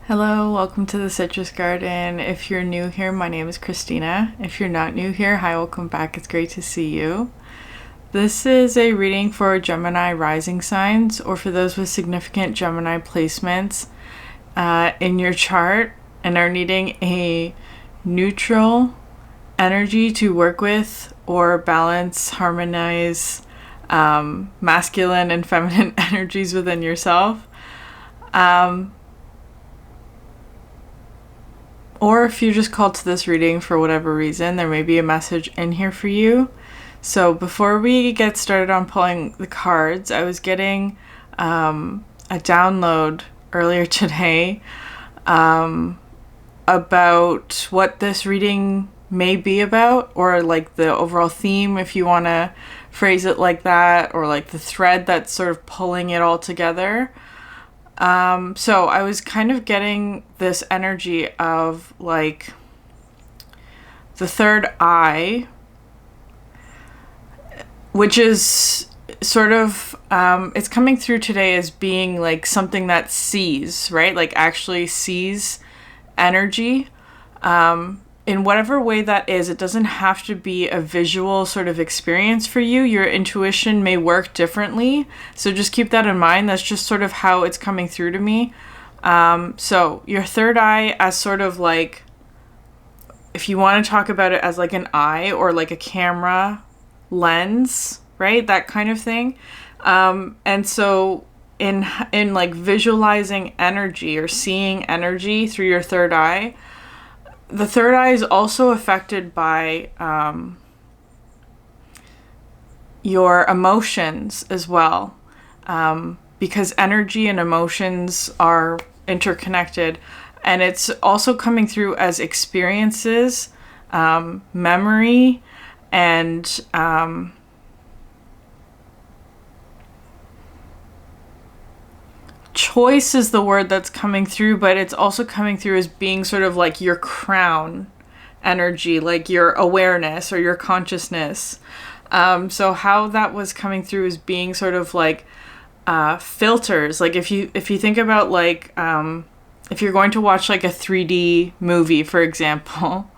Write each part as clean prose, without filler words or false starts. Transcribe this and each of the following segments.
Hello, welcome to the Citrus Garden. If you're new here, my name is Christina. If you're not new here, hi, welcome back. It's great to see you. This is a reading for Gemini rising signs, or for those with significant Gemini placements in your chart and are needing a neutral energy to work with or balance, harmonize masculine and feminine energies within yourself. Or if you're just called to this reading for whatever reason, there may be a message in here for you. So before we get started on pulling the cards, I was getting a download earlier today about what this reading may be about, or like the overall theme, if you want to phrase it like that, or like the thread that's sort of pulling it all together. So I was kind of getting this energy of like the third eye, which is sort of, it's coming through today as being like something that sees, right? Like actually sees energy, in whatever way that is. It doesn't have to be a visual sort of experience for you. Your intuition may work differently. So just keep that in mind. That's just sort of how it's coming through to me. So your third eye as sort of like, if you want to talk about it as like an eye or like a camera lens, right? That kind of thing. And so in like visualizing energy or seeing energy through your third eye, the third eye is also affected by your emotions as well, because energy and emotions are interconnected, and it's also coming through as experiences, memory, and choice is the word that's coming through, but it's also coming through as being sort of like your crown energy, like your awareness or your consciousness. So how that was coming through is being sort of like filters. Like if you think about like if you're going to watch like a 3D movie, for example,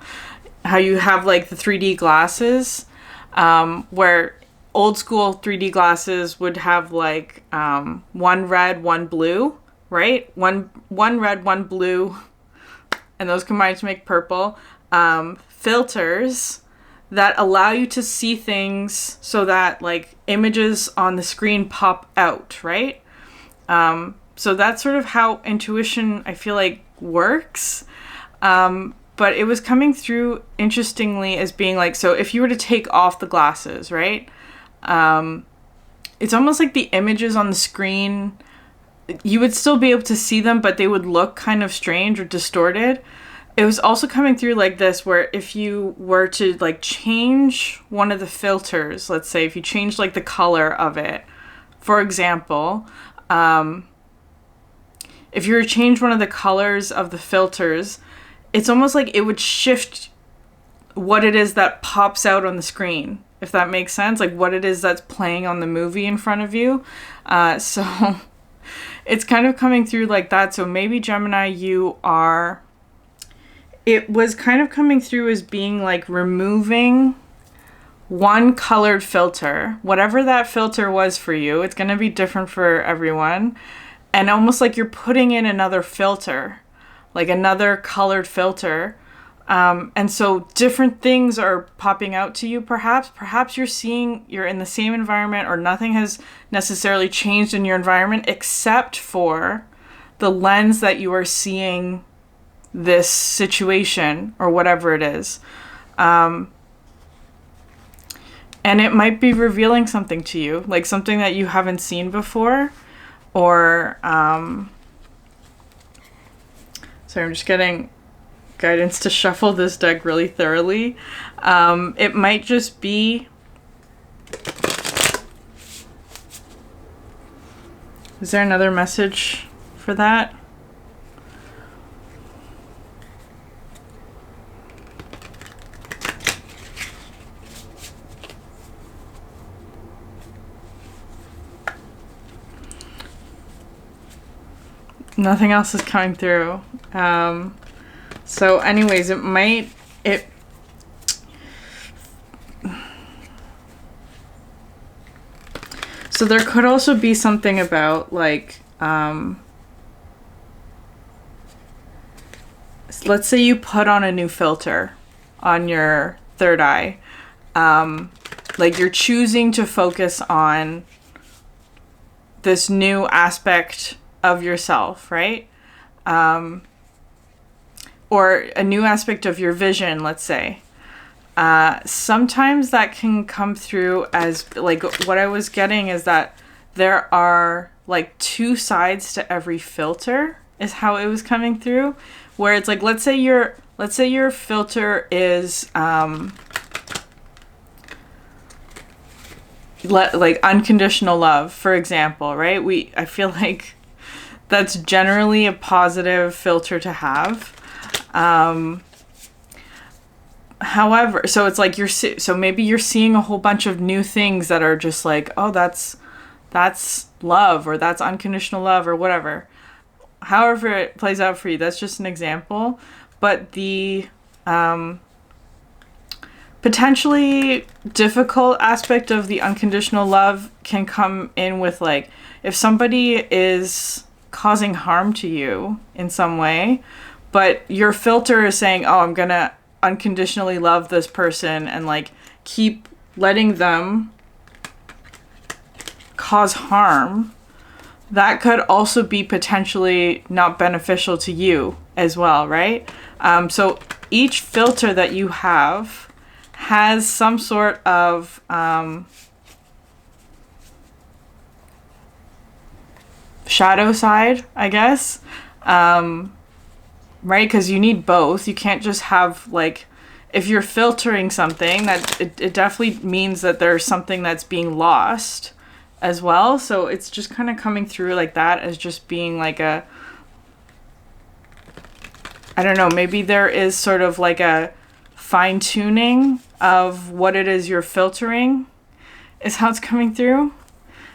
how you have like the 3D glasses, where old school 3D glasses would have like one red, one blue, right? One red, one blue, and those combine to make purple. Filters that allow you to see things so that like images on the screen pop out, right? So that's sort of how intuition, I feel like, works. But it was coming through interestingly as being like, so if you were to take off the glasses, right? It's almost like the images on the screen, you would still be able to see them, but they would look kind of strange or distorted. It was also coming through like this, where if you were to like change one of the filters, let's say if you change like the color of it, for example, if you were to change one of the colors of the filters, it's almost like it would shift what it is that pops out on the screen, if that makes sense, like what it is that's playing on the movie in front of you. So it's kind of coming through like that. So maybe Gemini, it was kind of coming through as being like removing one colored filter, whatever that filter was for you. It's going to be different for everyone. And almost like you're putting in another filter, like another colored filter. And so different things are popping out to you, perhaps you're in the same environment, or nothing has necessarily changed in your environment except for the lens that you are seeing this situation or whatever it is. And it might be revealing something to you, like something that you haven't seen before, or, sorry, I'm just getting guidance to shuffle this deck really thoroughly. It might just be, is there another message for that? Nothing else is coming through. So anyways, so there could also be something about like, let's say you put on a new filter on your third eye. Like you're choosing to focus on this new aspect of yourself, right? Or a new aspect of your vision, let's say. Sometimes that can come through as, like, what I was getting is that there are like two sides to every filter, is how it was coming through, where it's like, let's say your filter is like unconditional love, for example, right? I feel like that's generally a positive filter to have. However, so it's like so maybe you're seeing a whole bunch of new things that are just like, oh, that's love, or that's unconditional love, or whatever. However it plays out for you, that's just an example. But the potentially difficult aspect of the unconditional love can come in with, like, if somebody is causing harm to you in some way, but your filter is saying, oh, I'm gonna unconditionally love this person and like keep letting them cause harm, that could also be potentially not beneficial to you as well, right? So each filter that you have has some sort of shadow side, I guess. Right? Because you need both. You can't just have, like, if you're filtering something, that it definitely means that there's something that's being lost as well. So it's just kind of coming through like that, as just being like I don't know, maybe there is sort of like a fine-tuning of what it is you're filtering, is how it's coming through.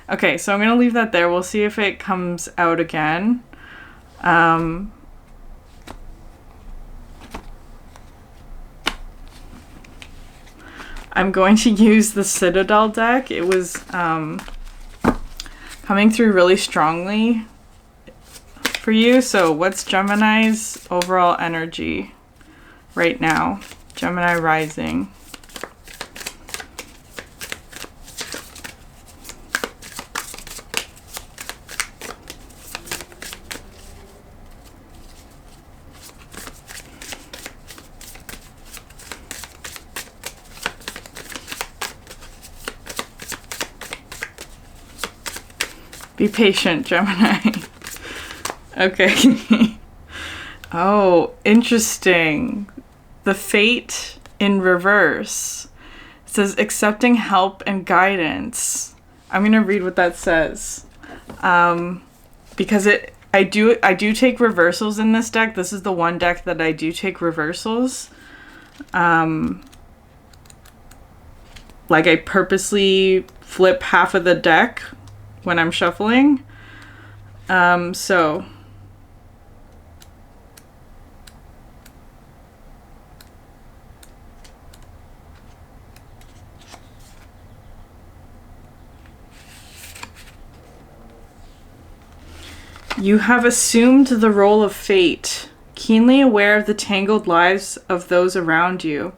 Okay, so I'm going to leave that there. We'll see if it comes out again. I'm going to use the Citadel deck. It was coming through really strongly for you. So what's Gemini's overall energy right now? Gemini rising. Be patient, Gemini. Okay. Oh, interesting. The Fate in reverse. It says accepting help and guidance. I'm going to read what that says. Because I do take reversals in this deck. This is the one deck that I do take reversals. Like I purposely flip half of the deck when I'm shuffling. So you have assumed the role of fate, keenly aware of the tangled lives of those around you.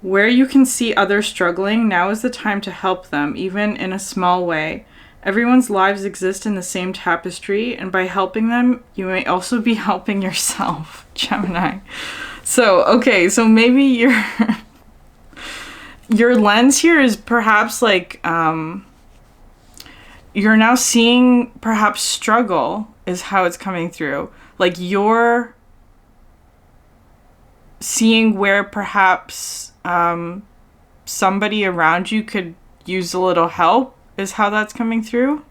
Where you can see others struggling, now is the time to help them, even in a small way. Everyone's lives exist in the same tapestry, and by helping them, you may also be helping yourself, Gemini. So, okay, so maybe your lens here is perhaps like, you're now seeing perhaps struggle is how it's coming through. Like you're seeing where perhaps somebody around you could use a little help, is how that's coming through.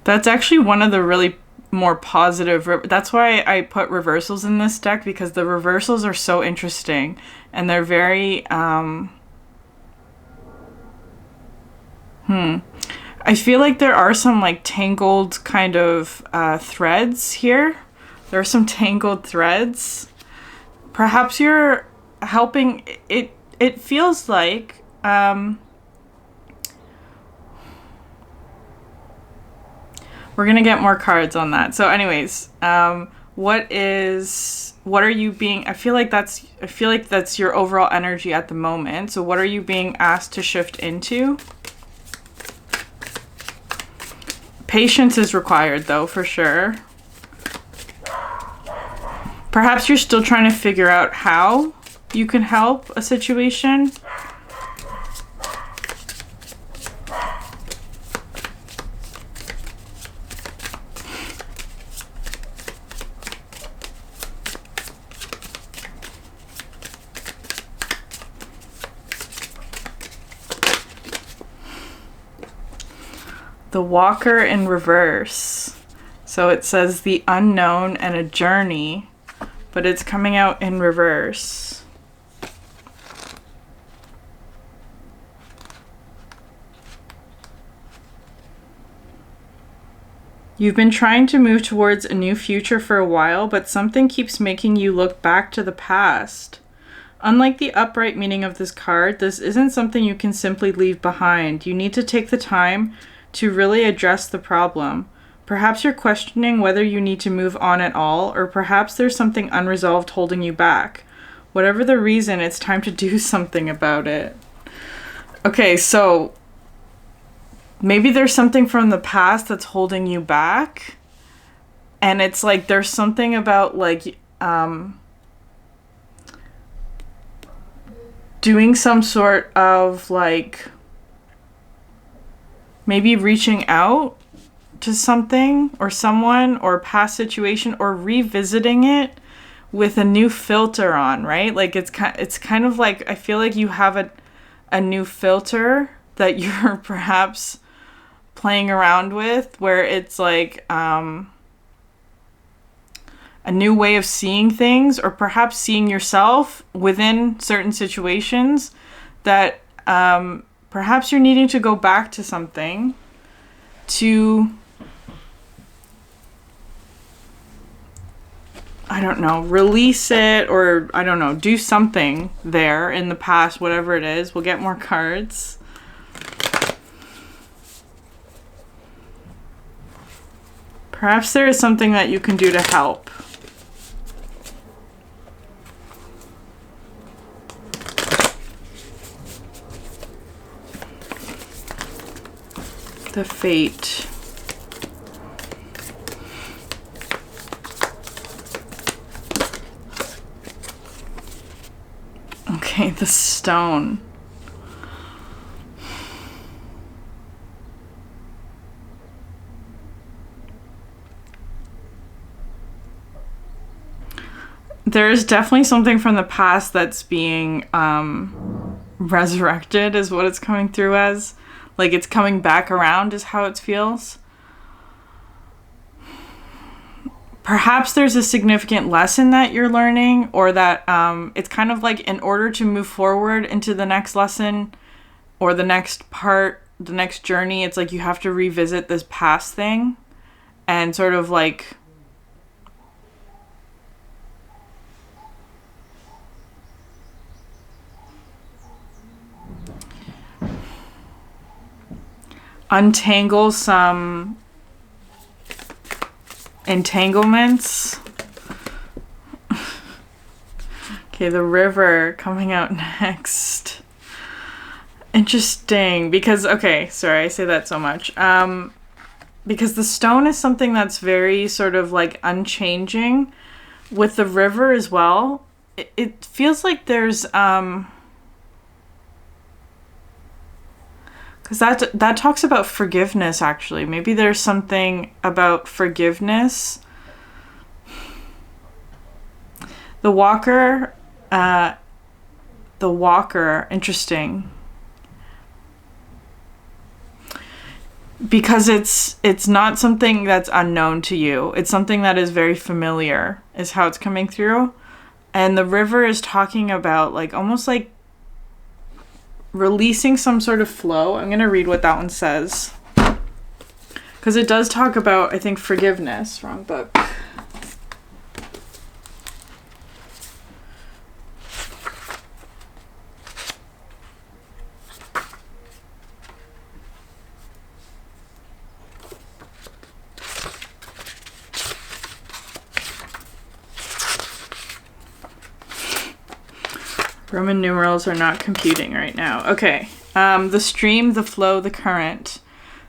That's actually one of the really more positive, that's why I put reversals in this deck, because the reversals are so interesting and they're very I feel like there are some like tangled kind of threads here. There are some tangled threads. Perhaps you're helping. It feels like we're gonna get more cards on that. So anyways, what are you being, I feel like that's your overall energy at the moment. So what are you being asked to shift into? Patience is required though, for sure. Perhaps you're still trying to figure out how you can help a situation. The Walker in reverse. So it says the unknown and a journey, but it's coming out in reverse. You've been trying to move towards a new future for a while, but something keeps making you look back to the past. Unlike the upright meaning of this card, this isn't something you can simply leave behind. You need to take the time to really address the problem. Perhaps you're questioning whether you need to move on at all, or perhaps there's something unresolved holding you back. Whatever the reason, it's time to do something about it. Okay, so maybe there's something from the past that's holding you back, and it's like there's something about like doing some sort of like maybe reaching out to something or someone or past situation, or revisiting it with a new filter on, right? Like it's kind of like, I feel like you have a new filter that you're perhaps playing around with, where it's like a new way of seeing things, or perhaps seeing yourself within certain situations that perhaps you're needing to go back to something to, I don't know, release it, or I don't know, do something there in the past, whatever it is. We'll get more cards. Perhaps there is something that you can do to help. The Fate. Okay, the Stone. There is definitely something from the past that's being resurrected, is what it's coming through as. Like it's coming back around is how it feels. Perhaps there's a significant lesson that you're learning, or that it's kind of like in order to move forward into the next lesson or the next part, the next journey, it's like you have to revisit this past thing and sort of like untangle some entanglements. Okay, the River coming out next. Interesting, because, okay, sorry, I say that so much. Because the Stone is something that's very sort of like unchanging. With the River as well, it feels like there's because that talks about forgiveness, actually. Maybe there's something about forgiveness. The Walker, interesting. Because it's not something that's unknown to you. It's something that is very familiar, is how it's coming through. And the River is talking about like almost like releasing some sort of flow. I'm going to read what that one says. Because it does talk about, I think, forgiveness. Wrong book. Roman numerals are not computing right now. Okay. The stream, the flow, the current.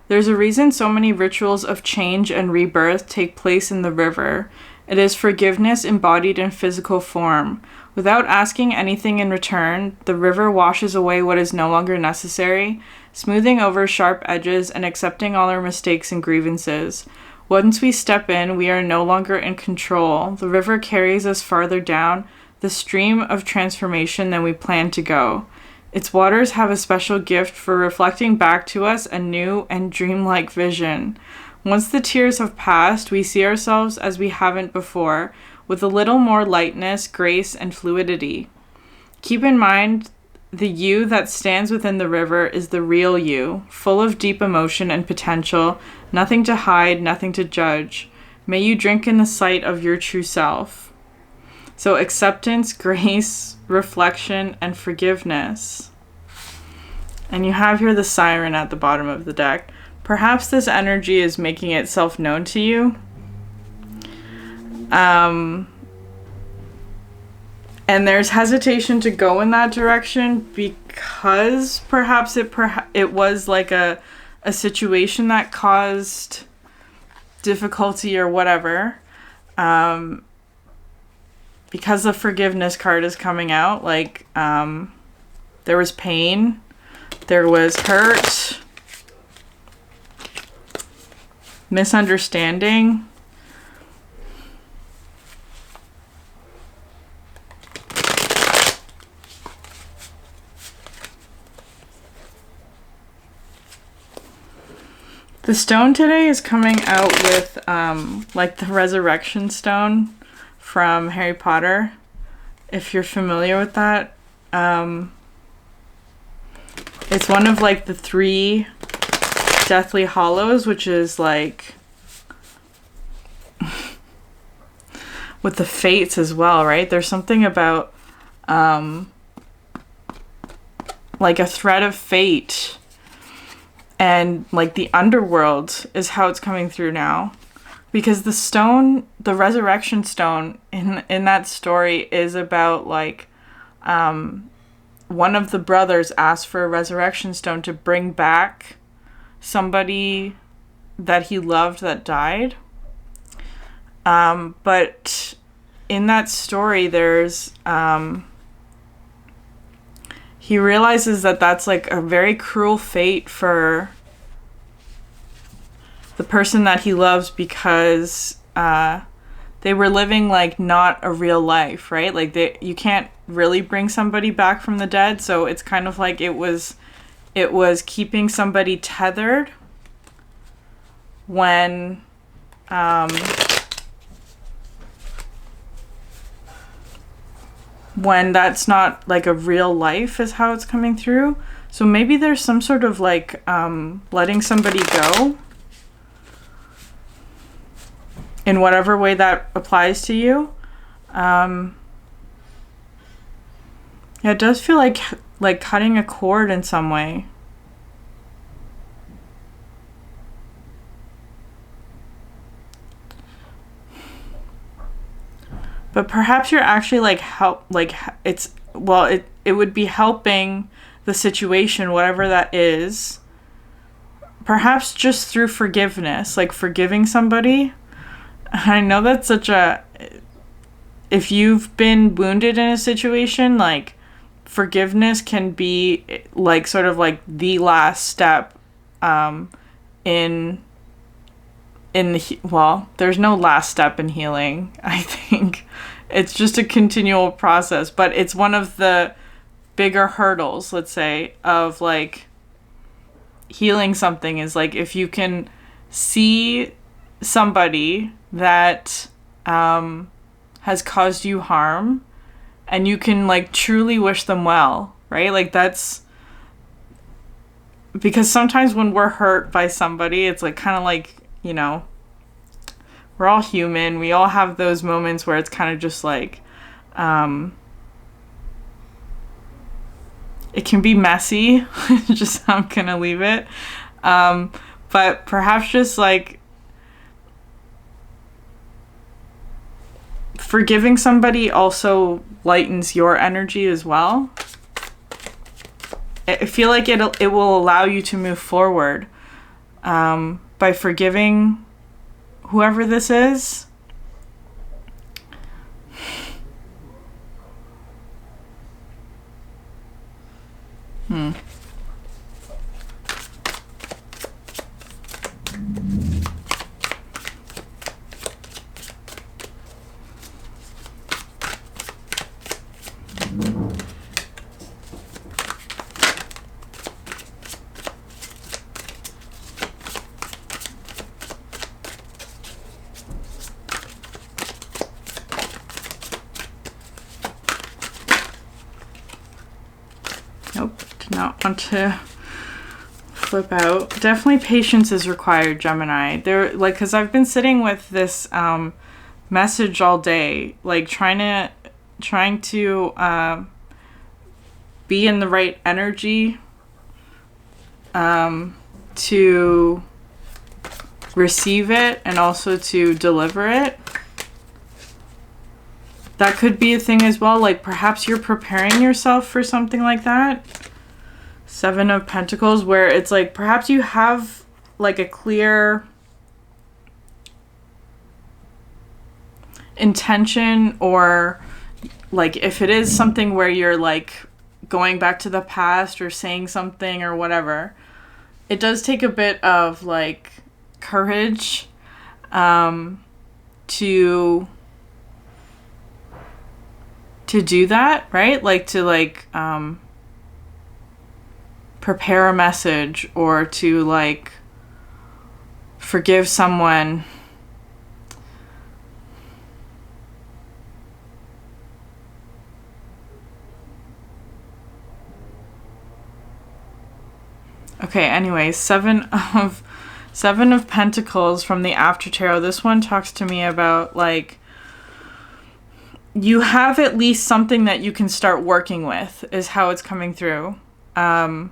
There's a reason so many rituals of change and rebirth take place in the river. It is forgiveness embodied in physical form. Without asking anything in return, the river washes away what is no longer necessary, smoothing over sharp edges and accepting all our mistakes and grievances. Once we step in, we are no longer in control. The river carries us farther down the stream of transformation than we plan to go. Its waters have a special gift for reflecting back to us a new and dreamlike vision. Once the tears have passed, we see ourselves as we haven't before, with a little more lightness, grace, and fluidity. Keep in mind, the you that stands within the river is the real you, full of deep emotion and potential, nothing to hide, nothing to judge. May you drink in the sight of your true self. So acceptance, grace, reflection, and forgiveness. And you have here the siren at the bottom of the deck. Perhaps this energy is making itself known to you. And there's hesitation to go in that direction because perhaps it was like a situation that caused difficulty or whatever. Because the forgiveness card is coming out, like, there was pain, there was hurt, misunderstanding. The stone today is coming out with, like the resurrection stone from Harry Potter, if you're familiar with that. It's one of like the 3 Deathly Hollows, which is like with the fates as well, right? There's something about like a thread of fate, and like the underworld is how it's coming through now. Because the stone, the resurrection stone in that story is about like one of the brothers asked for a resurrection stone to bring back somebody that he loved that died. But in that story, there's he realizes that that's like a very cruel fate for the person that he loves, because they were living like not a real life, right? Like you can't really bring somebody back from the dead, so it's kind of like it was keeping somebody tethered when that's not like a real life, is how it's coming through. So maybe there's some sort of like letting somebody go in whatever way that applies to you. Yeah, it does feel like cutting a cord in some way. But perhaps you're actually it would be helping the situation, whatever that is. Perhaps just through forgiveness, like forgiving somebody. I know that's if you've been wounded in a situation, like forgiveness can be like sort of like the last step there's no last step in healing. I think it's just a continual process, but it's one of the bigger hurdles, let's say, of like healing something, is like if you can see somebody that has caused you harm and you can like truly wish them well, right? Like that's because sometimes when we're hurt by somebody, it's like kind of like, you know, we're all human. We all have those moments where it's kind of just like, it can be messy. Just how I'm gonna leave it. But perhaps just like forgiving somebody also lightens your energy as well. I feel like it will allow you to move forward by forgiving whoever this is. Nope, did not want to flip out. Definitely patience is required, Gemini. There, like, because I've been sitting with this message all day, like trying to be in the right energy to receive it and also to deliver it. That could be a thing as well. Like perhaps you're preparing yourself for something like that. 7 of Pentacles, where it's like perhaps you have like a clear intention, or like if it is something where you're like going back to the past or saying something or whatever, it does take a bit of like courage to do that, right? Like to like prepare a message or to like forgive someone. Okay, anyways, 7 of Pentacles from the After Tarot. This one talks to me about like you have at least something that you can start working with, is how it's coming through. And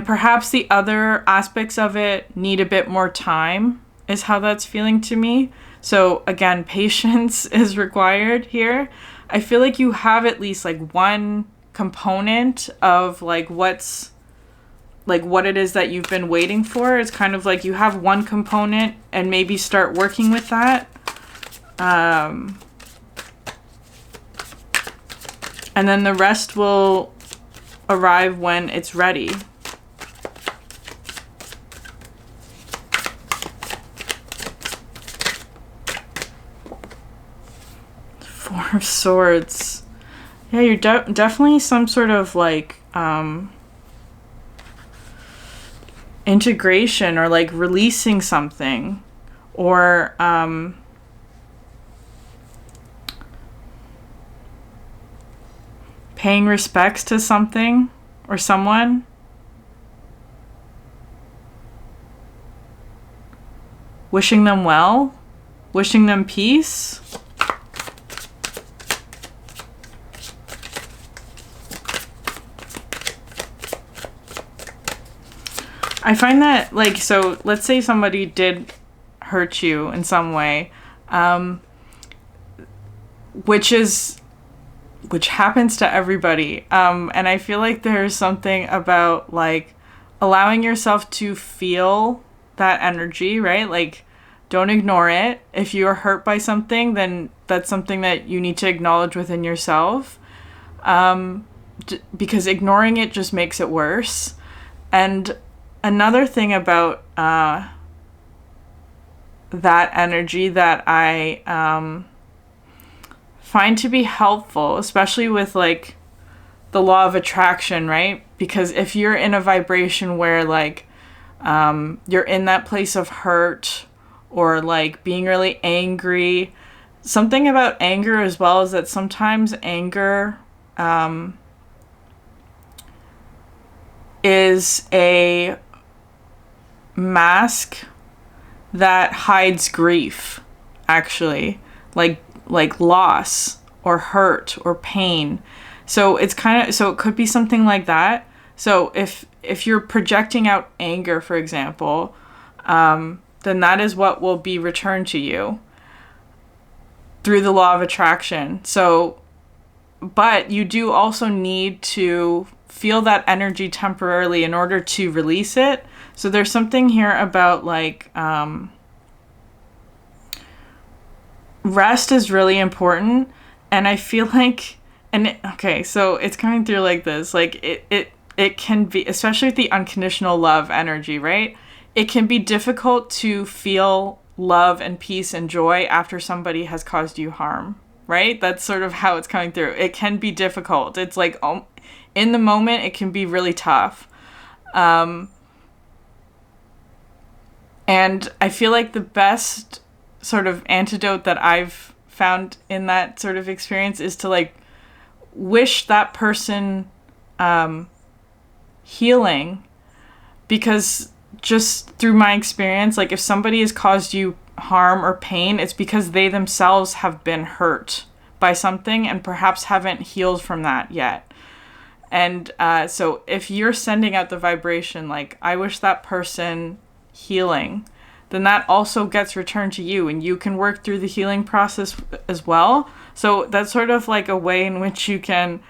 perhaps the other aspects of it need a bit more time, is how that's feeling to me. So again, patience is required here. I feel like you have at least like one component of like what's like what it is that you've been waiting for. It's kind of like you have one component and maybe start working with that. And then the rest will arrive when it's ready. Four of Swords. Yeah, you're definitely some sort of like integration or like releasing something, or paying respects to something or someone. Wishing them well, wishing them peace. I find that, like, so let's say somebody did hurt you in some way, which happens to everybody. And I feel like there's something about, like, allowing yourself to feel that energy, right? Like, don't ignore it. If you're hurt by something, then that's something that you need to acknowledge within yourself. Because ignoring it just makes it worse. And another thing about that energy that I find to be helpful, especially with like the law of attraction, right? Because if you're in a vibration where like you're in that place of hurt or like being really angry, something about anger as well is that sometimes anger is a mask that hides grief, actually, like loss or hurt or pain. So it's kind of, so it could be something like that. So if you're projecting out anger, for example, then that is what will be returned to you through the law of attraction. So, but you do also need to feel that energy temporarily in order to release it. So there's something here about like, rest is really important. And I feel like, okay, so it's coming through like this, like it can be, especially with the unconditional love energy, right? It can be difficult to feel love and peace and joy after somebody has caused you harm, right? That's sort of how it's coming through. It can be difficult. It's like, in the moment, it can be really tough. And I feel like the best sort of antidote that I've found in that sort of experience is to like wish that person healing, because just through my experience, like if somebody has caused you harm or pain, it's because they themselves have been hurt by something and perhaps haven't healed from that yet. And so if you're sending out the vibration, like, I wish that person healing, then that also gets returned to you, and you can work through the healing process as well. So that's sort of like a way in which you can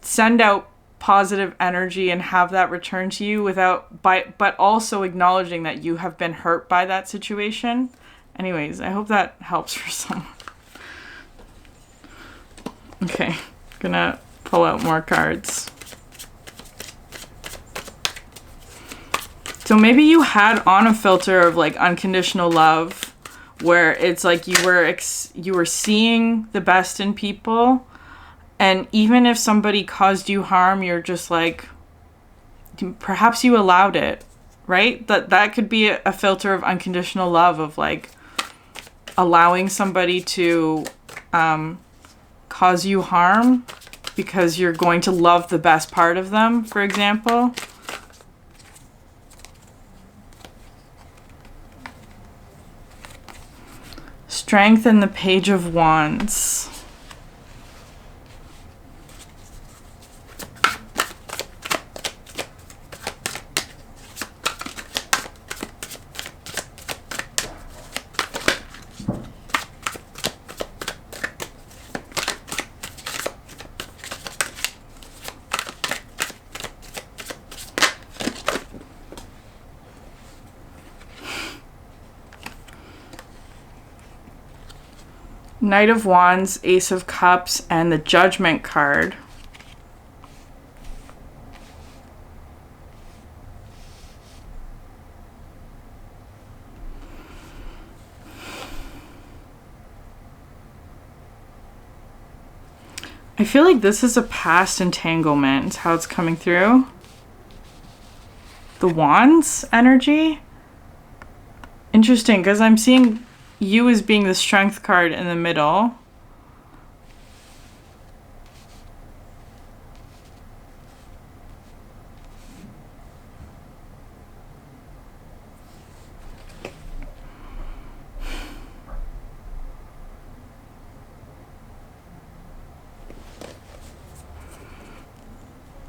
send out positive energy and have that return to you but also acknowledging that you have been hurt by that situation. Anyways, I hope that helps for someone. Okay, gonna pull out more cards. So maybe you had on a filter of like unconditional love, where it's like you were seeing the best in people, and even if somebody caused you harm, you're just like, perhaps you allowed it, right? That could be a filter of unconditional love, of like allowing somebody to cause you harm because you're going to love the best part of them, for example. Strength and the Page of Wands. Knight of Wands, Ace of Cups, and the Judgment card. I feel like this is a past entanglement, how it's coming through. The Wands energy? Interesting, because I'm seeing you as being the Strength card in the middle.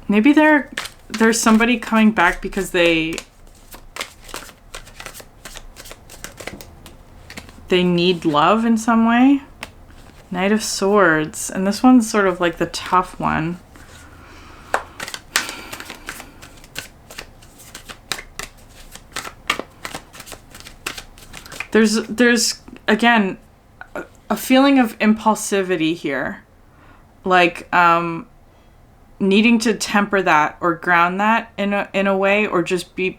Maybe there's somebody coming back because they need love in some way. Knight of Swords. And this one's sort of like the tough one. There's again, a feeling of impulsivity here. Like, needing to temper that or ground that in a way, or just be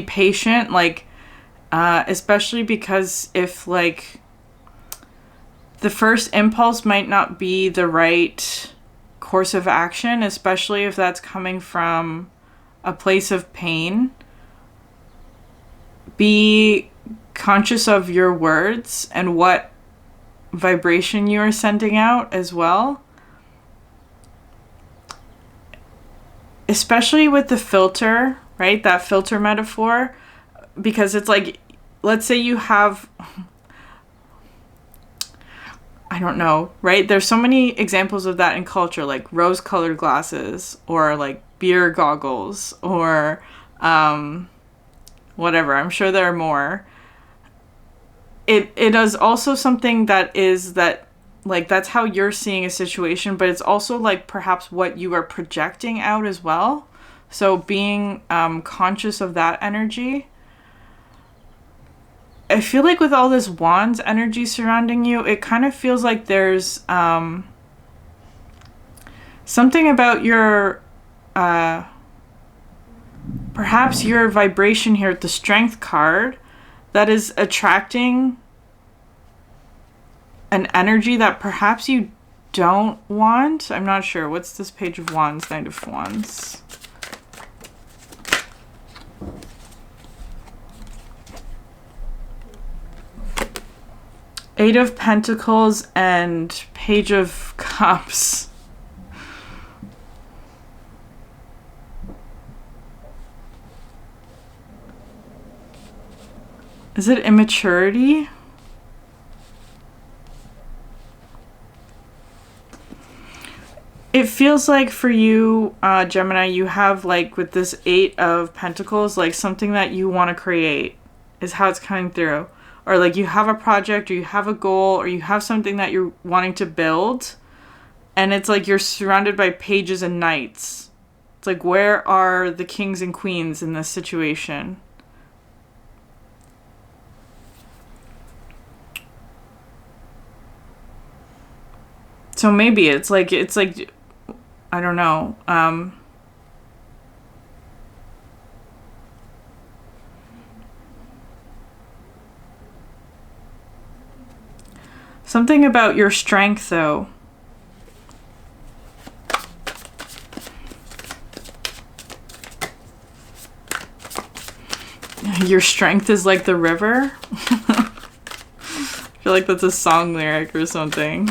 patient. Like, especially because if like the first impulse might not be the right course of action, especially if that's coming from a place of pain, be conscious of your words and what vibration you are sending out as well. especially with the filter, right? That filter metaphor, because it's like, let's say you have, I don't know, right? There's so many examples of that in culture, like rose-colored glasses, or like beer goggles, or whatever. I'm sure there are more. It is also something that is that, like, that's how you're seeing a situation, but it's also like perhaps what you are projecting out as well. So being conscious of that energy. I feel like with all this wands energy surrounding you, it kind of feels like there's something about your, perhaps your vibration here with the strength card that is attracting an energy that perhaps you don't want. I'm not sure. What's this page of wands? Knight of wands. Eight of Pentacles and Page of Cups. Is it immaturity? It feels like for you, Gemini, you have, like, with this Eight of Pentacles, like something that you want to create is how it's coming through. Or like you have a project, or you have a goal, or you have something that you're wanting to build, and it's like you're surrounded by pages and knights. It's like, where are the kings and queens in this situation? So maybe it's like I don't know. Something about your strength, though. Your strength is like the river. I feel like that's a song lyric or something.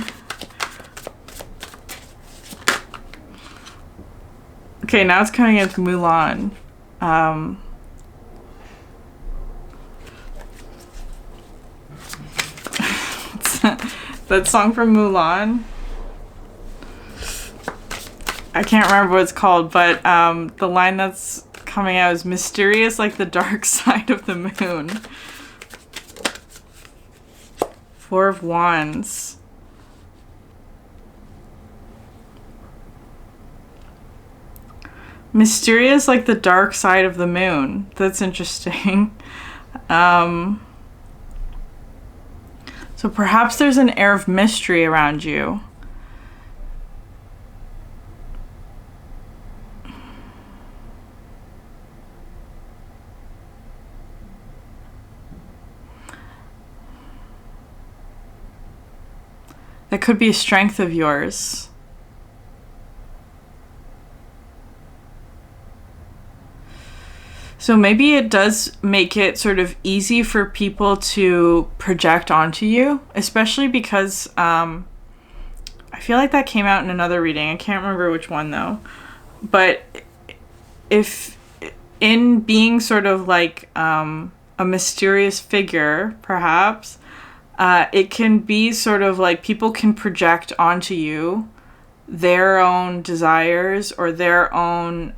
Okay, now it's coming with Mulan. That song from Mulan. I can't remember what it's called, but the line that's coming out is mysterious like the dark side of the moon. Four of Wands. Mysterious like the dark side of the moon. That's interesting. So perhaps there's an air of mystery around you. That could be a strength of yours. So maybe it does make it sort of easy for people to project onto you, especially because I feel like that came out in another reading. I can't remember which one though. But if in being sort of like a mysterious figure, perhaps, it can be sort of like people can project onto you their own desires or their own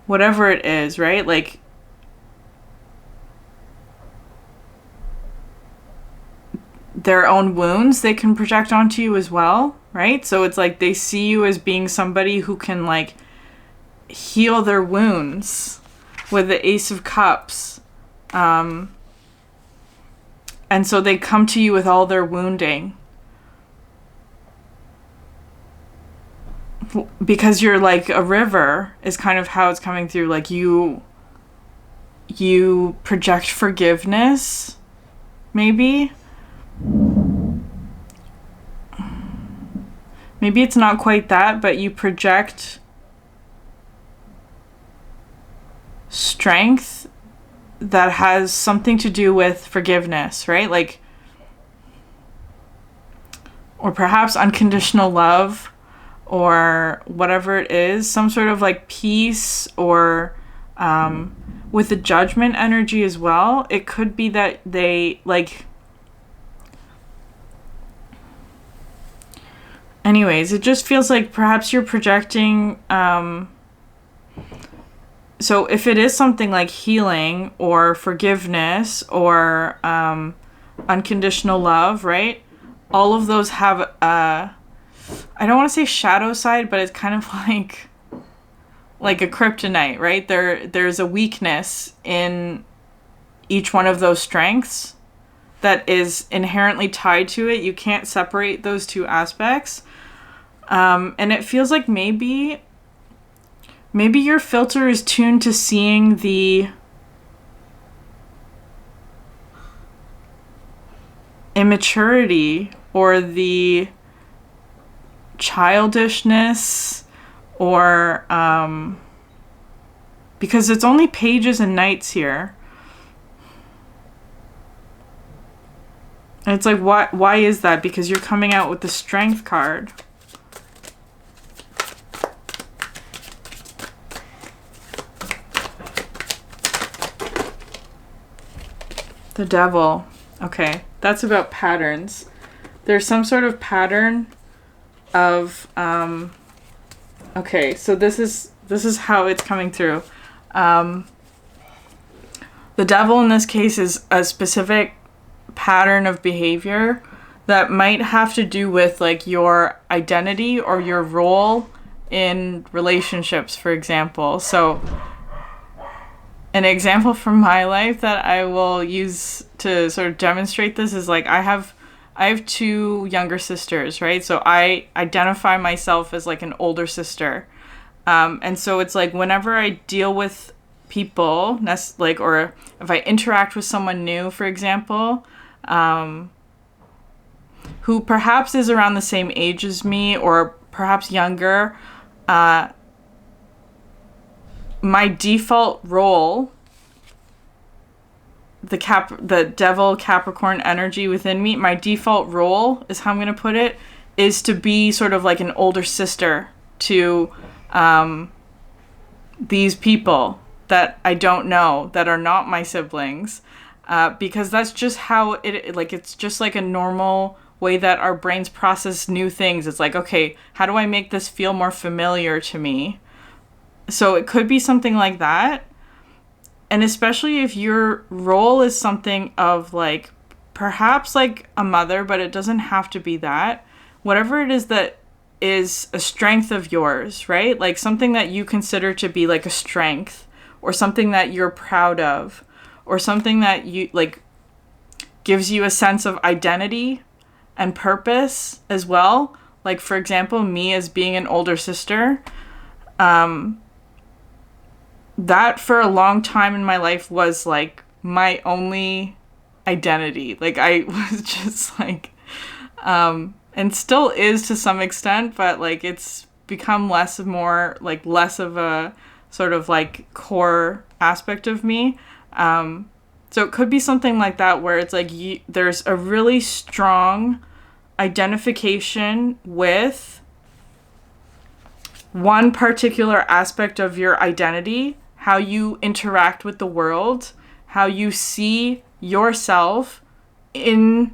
whatever it is, right? Like their own wounds they can project onto you as well, right? So it's like they see you as being somebody who can like heal their wounds with the Ace of Cups. And so they come to you with all their wounding. Because you're like a river is kind of how it's coming through. Like you project forgiveness, maybe. Maybe it's not quite that, but you project strength that has something to do with forgiveness, right? Like, or perhaps unconditional love, or whatever it is, some sort of like peace, or with the judgment energy as well, it could be that they like, anyways, it just feels like perhaps you're projecting, so if it is something like healing or forgiveness or unconditional love, right? All of those have I don't want to say shadow side, but it's kind of like a kryptonite, right? There's a weakness in each one of those strengths that is inherently tied to it. You can't separate those two aspects. And it feels like maybe your filter is tuned to seeing the immaturity or the childishness, or because it's only pages and knights here. And it's like, why is that? Because you're coming out with the strength card. The devil. Okay, that's about patterns. There's some sort of pattern of okay, so this is how it's coming through. The devil in this case is a specific pattern of behavior that might have to do with like your identity or your role in relationships, for example. So an example from my life that I will use to sort of demonstrate this is like I have 2 younger sisters, right? So I identify myself as like an older sister. And so it's like whenever I deal with people, like, or if I interact with someone new, for example, who perhaps is around the same age as me or perhaps younger, my default role, the devil Capricorn energy within me, my default role is how I'm going to put it, is to be sort of like an older sister to these people that I don't know, that are not my siblings, because that's just how it, like, it's just like a normal way that our brains process new things. It's like, okay, how do I make this feel more familiar to me? So it could be something like that. And especially if your role is something of like, perhaps like a mother, but it doesn't have to be that. Whatever it is that is a strength of yours, right? Like something that you consider to be like a strength, or something that you're proud of, or something that you like gives you a sense of identity and purpose as well. Like, for example, me as being an older sister, that for a long time in my life was like my only identity. Like I was just like, and still is to some extent, but like it's become less of a sort of like core aspect of me. So it could be something like that, where it's like there's a really strong identification with one particular aspect of your identity, how you interact with the world, how you see yourself in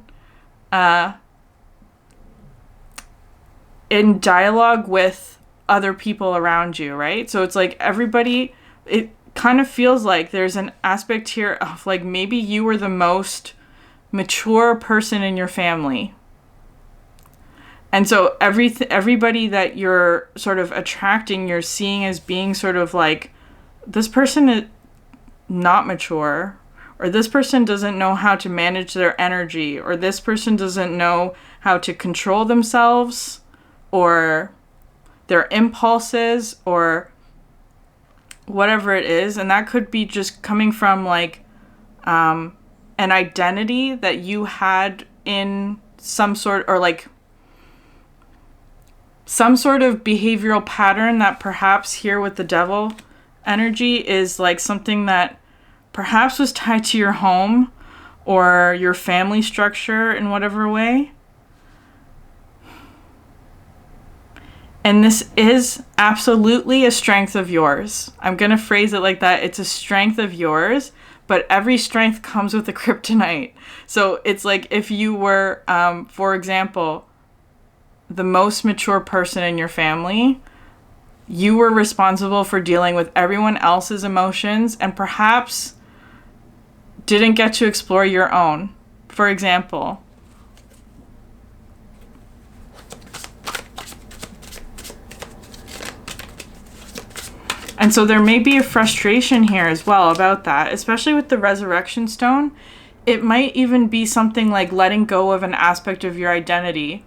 dialogue with other people around you, right? So it's like everybody, it kind of feels like there's an aspect here of like maybe you were the most mature person in your family. And so everybody that you're sort of attracting, you're seeing as being sort of like, this person is not mature, or this person doesn't know how to manage their energy, or this person doesn't know how to control themselves or their impulses or whatever it is. And that could be just coming from like an identity that you had in some sort, or like some sort of behavioral pattern that perhaps here with the devil energy is like something that perhaps was tied to your home or your family structure in whatever way. And this is absolutely a strength of yours. I'm going to phrase it like that. It's a strength of yours, but every strength comes with a kryptonite. So it's like if you were, for example, the most mature person in your family, you were responsible for dealing with everyone else's emotions and perhaps didn't get to explore your own. For example, and so there may be a frustration here as well about that, especially with the resurrection stone. It might even be something like letting go of an aspect of your identity.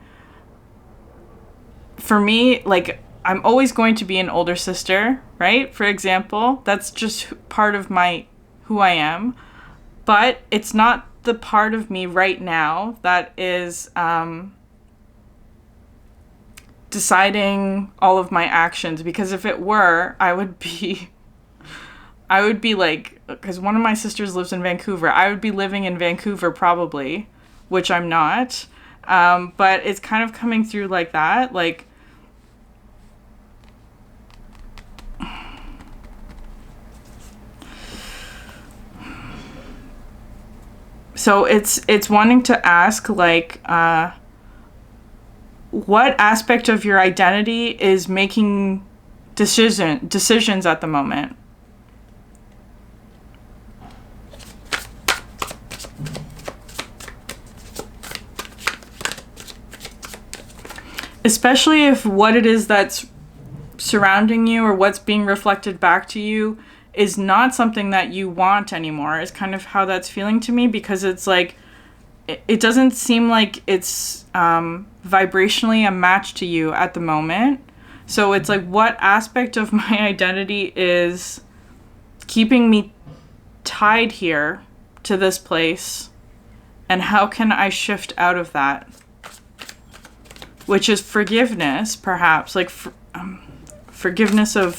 For me, like, I'm always going to be an older sister, right? For example, that's just part of who I am. But it's not the part of me right now that is deciding all of my actions, because if it were, I would be like, because one of my sisters lives in Vancouver, I would be living in Vancouver probably, which I'm not. But it's kind of coming through like that, like, so it's wanting to ask, like, what aspect of your identity is making decisions at the moment? Especially if what it is that's surrounding you or what's being reflected back to you is not something that you want anymore, is kind of how that's feeling to me, because it's like, it doesn't seem like it's vibrationally a match to you at the moment. So it's like, what aspect of my identity is keeping me tied here to this place, and how can I shift out of that? Which is forgiveness, perhaps, like forgiveness of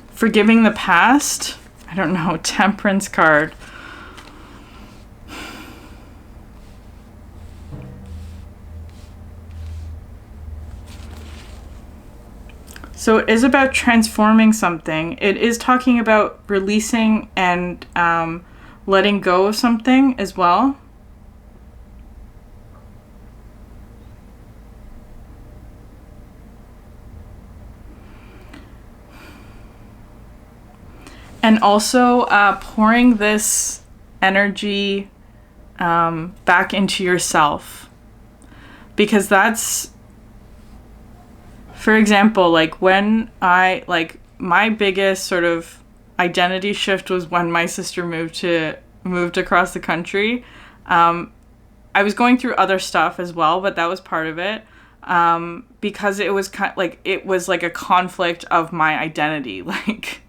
forgiving the past. I don't know, Temperance card. So it is about transforming something. It is talking about releasing and letting go of something as well. And also pouring this energy back into yourself. Because that's, for example, like when my biggest sort of identity shift was when my sister moved across the country. I was going through other stuff as well, but that was part of it. Because it was it was like a conflict of my identity, like.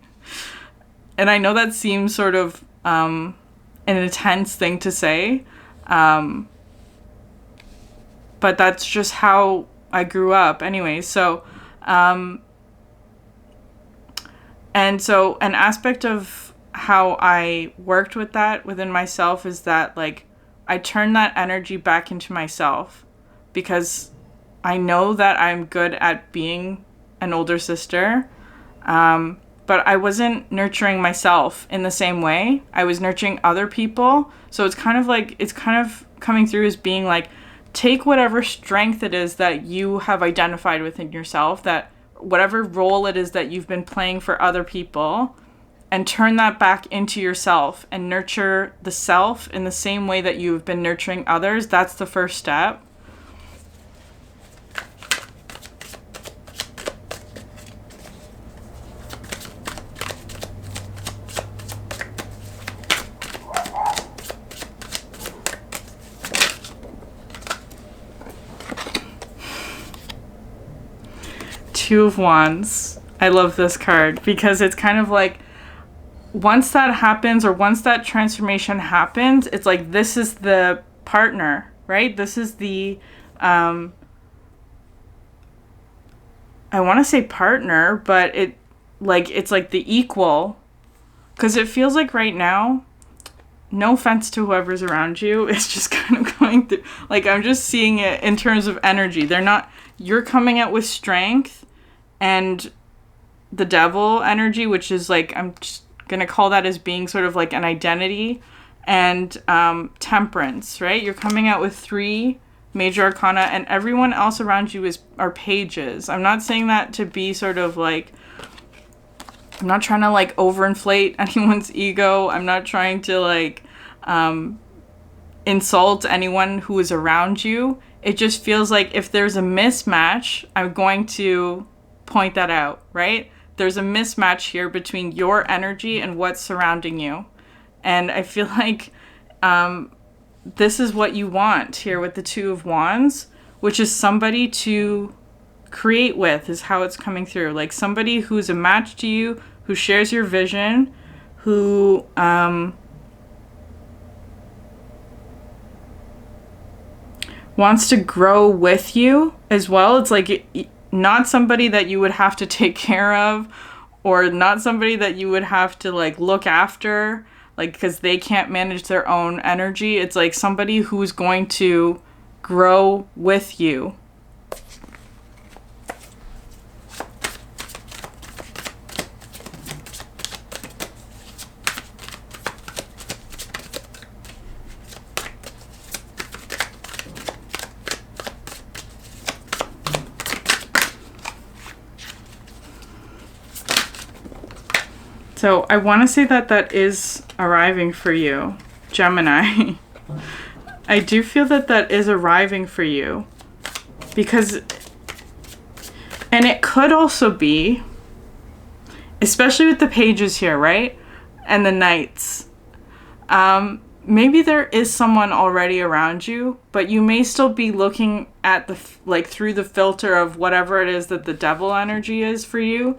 And I know that seems sort of an intense thing to say, but that's just how I grew up anyway. So, and so an aspect of how I worked with that within myself is that, like, I turned that energy back into myself, because I know that I'm good at being an older sister. But I wasn't nurturing myself in the same way. I was nurturing other people. So it's kind of coming through as being like, take whatever strength it is that you have identified within yourself, that whatever role it is that you've been playing for other people, and turn that back into yourself and nurture the self in the same way that you've been nurturing others. That's the first step. Two of Wands. I love this card because it's kind of like, once that happens, or once that transformation happens, it's like, this is the partner, right? This is the, I want to say partner, but it's like the equal, because it feels like right now, no offense to whoever's around you, it's just kind of going coming through. Like, I'm just seeing it in terms of energy. You're coming out with strength and the devil energy, which is like, I'm just going to call that as being sort of like an identity, and temperance, right? You're coming out with 3 major arcana, and everyone else around you are pages. I'm not saying that to be sort of like, I'm not trying to like overinflate anyone's ego. I'm not trying to like insult anyone who is around you. It just feels like if there's a mismatch, I'm going to point that out, right? There's a mismatch here between your energy and what's surrounding you. And I feel like this is what you want here with the 2 of Wands, which is somebody to create with, is how it's coming through. Like somebody who's a match to you, who shares your vision, who wants to grow with you as well. It's like not somebody that you would have to take care of, or not somebody that you would have to like look after, like because they can't manage their own energy. It's like somebody who's going to grow with you. So I want to say that is arriving for you, Gemini. I do feel that is arriving for you. Because, and it could also be, especially with the pages here, right? And the knights. Maybe there is someone already around you, but you may still be looking at through the filter of whatever it is that the devil energy is for you.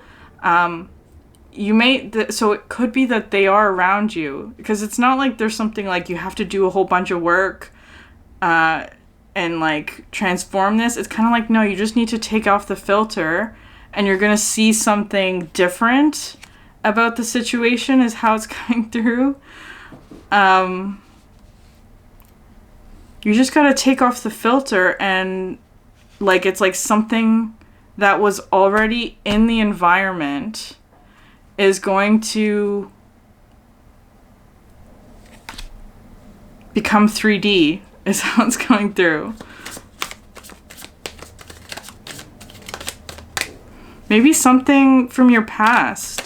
So it could be that they are around you, because it's not like there's something like you have to do a whole bunch of work and like transform this. It's kind of like, no, you just need to take off the filter and you're going to see something different about the situation, is how it's coming through. You just got to take off the filter, and like it's like something that was already in the environment is going to become 3D, is how it's going through. Maybe something from your past.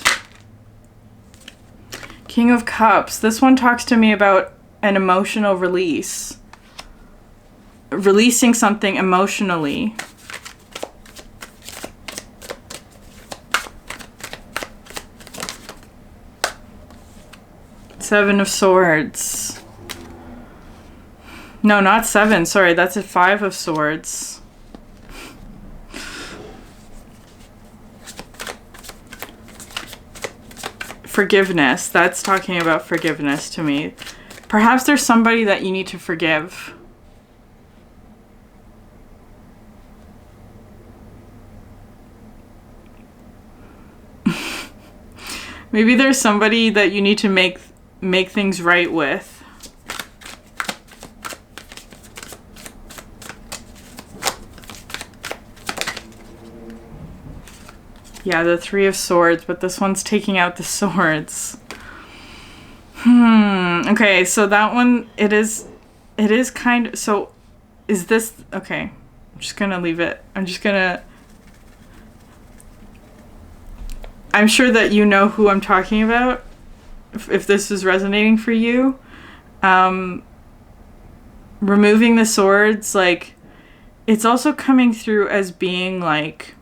King of Cups. This one talks to me about an emotional release. Releasing something emotionally. Seven of Swords. No, not 7. Sorry, that's a 5 of Swords. Forgiveness. That's talking about forgiveness to me. Perhaps there's somebody that you need to forgive. Maybe there's somebody that you need to make things right with. Yeah, the 3 of Swords, but this one's taking out the swords. Okay, so that one, it is kind of, so is this, okay, I'm just gonna leave it. I'm sure that you know who I'm talking about, if this is resonating for you. Removing the swords, like, it's also coming through as being like,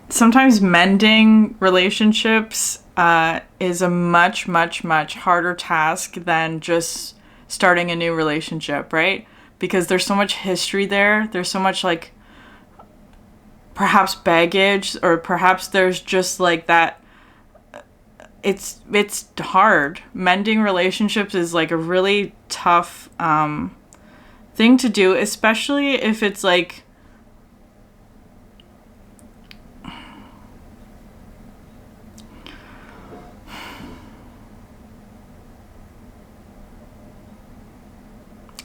sometimes mending relationships is a much, much, much harder task than just starting a new relationship, right? Because there's so much history there. There's so much like perhaps baggage, or perhaps there's just like that. It's hard. Mending relationships is like a really tough thing to do, especially if it's like,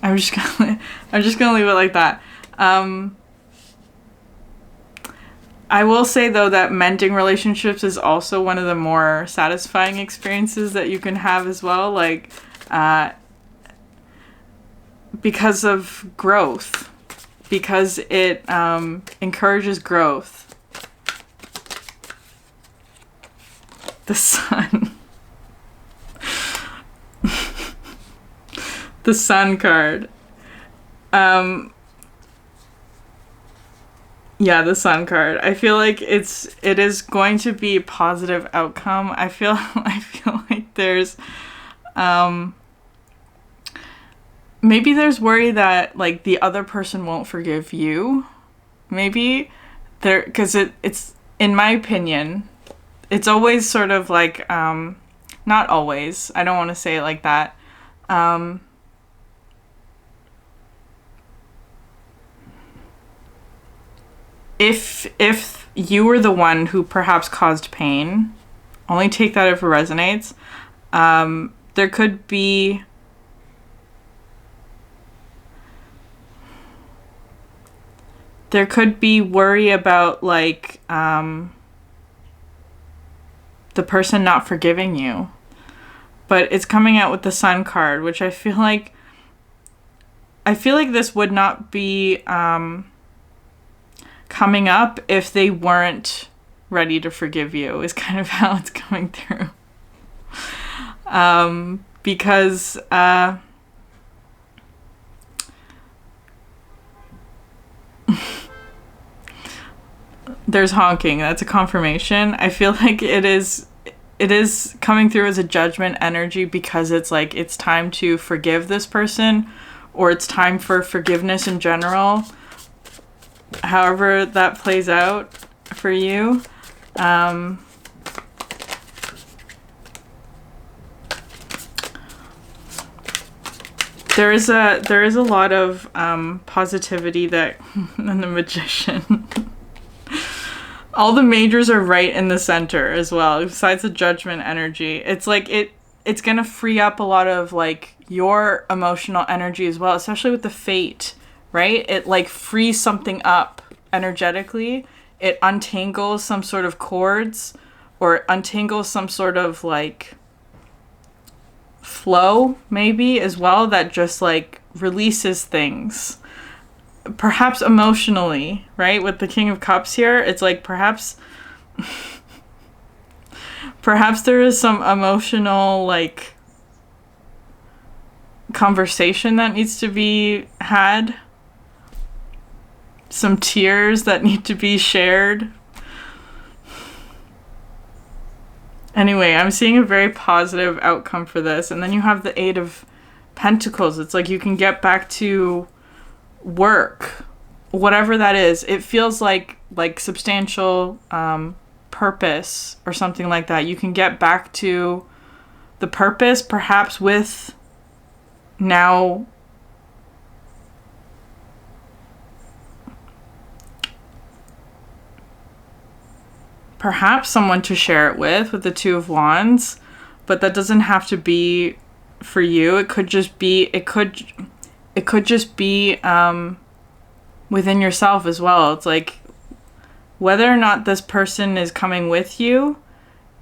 I'm just gonna leave it like that. I will say though that mending relationships is also one of the more satisfying experiences that you can have as well, like because of growth, because it encourages growth. The sun. The sun card. Yeah, the sun card. I feel like it is going to be a positive outcome. I feel like there's maybe there's worry that like the other person won't forgive you. Maybe there, because it's in my opinion, it's always sort of like not always. I don't want to say it like that. If you were the one who perhaps caused pain, only take that if it resonates. There could be worry about like the person not forgiving you. But it's coming out with the sun card, which I feel like this would not be coming up if they weren't ready to forgive you, is kind of how it's coming through. Because there's honking. That's a confirmation. I feel like it is coming through as a judgment energy because it's like it's time to forgive this person, or it's time for forgiveness in general. However that plays out for you. There is a lot of positivity that and the Magician. All the majors are right in the center as well, besides the judgment energy. It's like it's gonna free up a lot of like your emotional energy as well, especially with the fate. Right? It like frees something up energetically. It untangles some sort of cords, or untangles some sort of like flow maybe as well, that just like releases things. Perhaps emotionally, right? With the King of Cups here, it's like perhaps there is some emotional like conversation that needs to be had. Some tears that need to be shared. Anyway, I'm seeing a very positive outcome for this. And then you have the Eight of Pentacles. It's like you can get back to work, whatever that is. It feels like substantial purpose or something like that. You can get back to the purpose, perhaps with now perhaps someone to share it with the Two of Wands, but that doesn't have to be for you. It could just be within yourself as well. It's like whether or not this person is coming with you,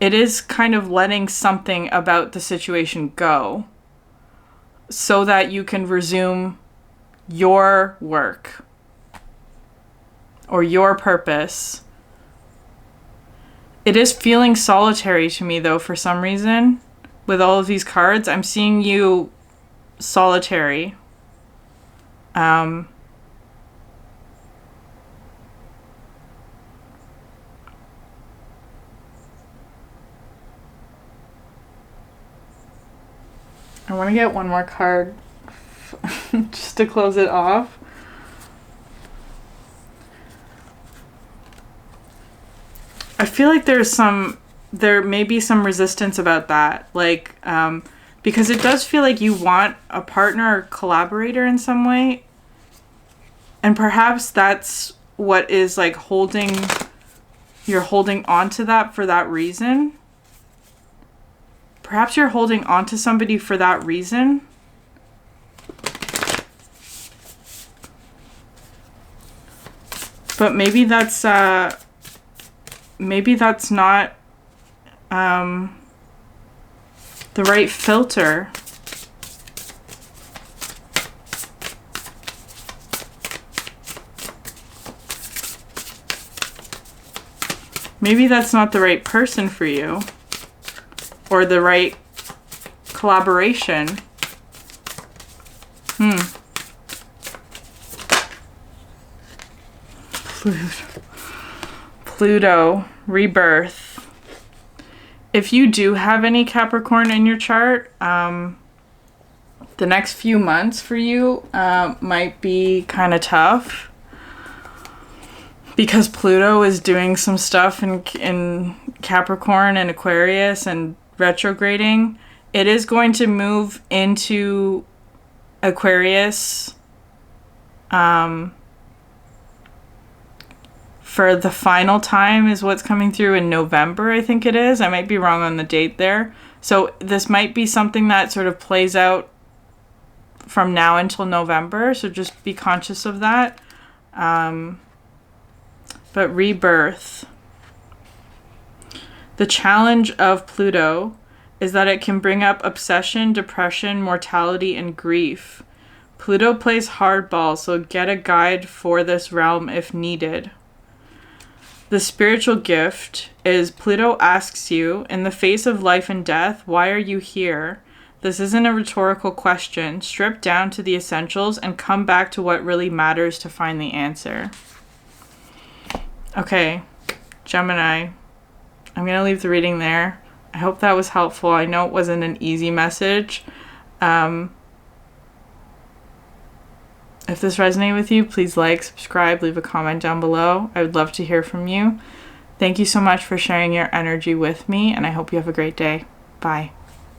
it is kind of letting something about the situation go so that you can resume your work or your purpose. It is feeling solitary to me, though, for some reason. With all of these cards, I'm seeing you solitary. I want to get one more card just to close it off. I feel like there may be some resistance about that, like, because it does feel like you want a partner or collaborator in some way, and perhaps that's what is like you're holding on to that for that reason. Perhaps you're holding on to somebody for that reason. But maybe that's not the right filter. Maybe that's not the right person for you, or the right collaboration. Pluto, rebirth. If you do have any Capricorn in your chart, the next few months for you might be kind of tough. Because Pluto is doing some stuff in Capricorn and Aquarius and retrograding. It is going to move into Aquarius for the final time is what's coming through in November, I think it is. I might be wrong on the date there. So this might be something that sort of plays out from now until November. So just be conscious of that. But rebirth. The challenge of Pluto is that it can bring up obsession, depression, mortality, and grief. Pluto plays hardball, so get a guide for this realm if needed. The spiritual gift is Pluto asks you, in the face of life and death, why are you here? This isn't a rhetorical question. Strip down to the essentials and come back to what really matters to find the answer. Okay, Gemini, I'm going to leave the reading there. I hope that was helpful. I know it wasn't an easy message. If this resonated with you, please like, subscribe, leave a comment down below. I would love to hear from you. Thank you so much for sharing your energy with me, and I hope you have a great day. Bye.